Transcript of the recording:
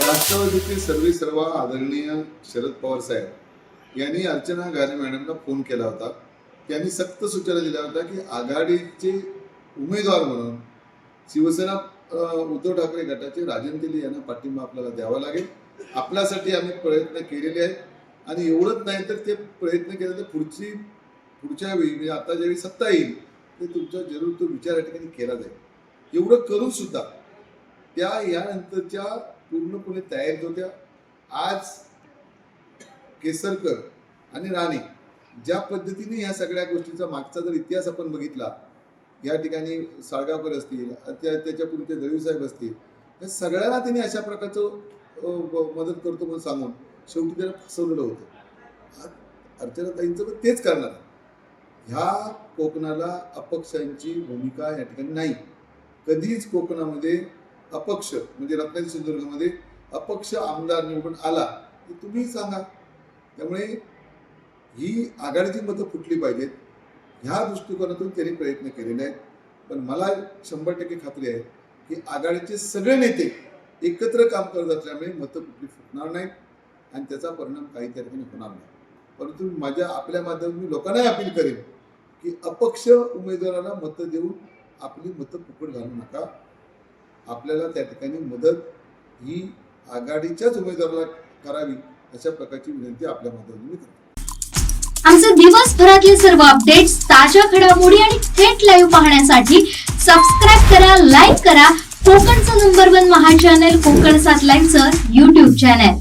राष्ट्रवादीचे सर्व आदरणीय शरद पवार साहेब यांनी अर्चना गारे मॅडमला फोन केला होता. त्यांनी सक्त सूचना दिल्या होत्या की आघाडीचे उमेदवार म्हणून शिवसेना उद्धव ठाकरे गटाचे राजन तेली यांना पाठिंबा आपल्याला द्यावा लागेल. आपल्यासाठी आम्ही प्रयत्न केलेले आहेत आणि एवढंच नाही तर ते प्रयत्न केले तर पुढच्या वेळी म्हणजे आता ज्यावेळी सत्ता येईल ते तुमचा जरूर तो विचार या ठिकाणी केला जाईल. एवढं करून सुद्धा त्या यानंतरच्या पूर्णपणे तयारीत होत्या. आज केसरकर आणि राणे ज्या पद्धतीने ह्या सगळ्या गोष्टीचा मागचा जर इतिहास आपण बघितला, या ठिकाणी साळगावकर असतील, त्याच्यापूर्वीचे दळवीसाहेब असतील, या सगळ्यांना त्यांनी अशा प्रकारचं मदत करतो म्हणून सांगून शेवटी त्याला फसवलेलं होतं. अर्चनाताईंचं पण तेच करणार. ह्या कोकणाला अपक्षांची भूमिका या ठिकाणी नाही. कधीच कोकणामध्ये अपक्ष म्हणजे रत्नागिरी सिंधुदुर्गमध्ये अपक्ष आमदार निवडून आला की तुम्ही सांगा. त्यामुळे ही आघाडीची मतं फुटली पाहिजेत ह्या दृष्टिकोनातून त्यांनी प्रयत्न केलेले आहेत. पण मला 100% खात्री आहे की आघाडीचे सगळे नेते एकत्र काम करत असल्यामुळे मतं कुठली फुटणार नाहीत आणि त्याचा परिणाम काही त्या ठिकाणी होणार नाही. परंतु आपल्या माध्यमातून मी लोकांनाही अपील करेन की अपक्ष उमेदवाराला मतं देऊन आपली मतं फुकट घालू नका. आपल्याला त्या ठिकाणी मदत ही आघाडीच्याच उमेदवाराला करावी अशा प्रकारची विनंती आपल्या माध्यमातून करतो. आमचे दिवसभरातले सर्व अपडेट्स, ताज्या घडामोडी आणि थेट लाईव्ह पाहण्यासाठी सबस्क्राईब करा, लाईक करा कोकणचं नंबर 1 महा चॅनल कोकण 7 लाईव्हचं YouTube चॅनल.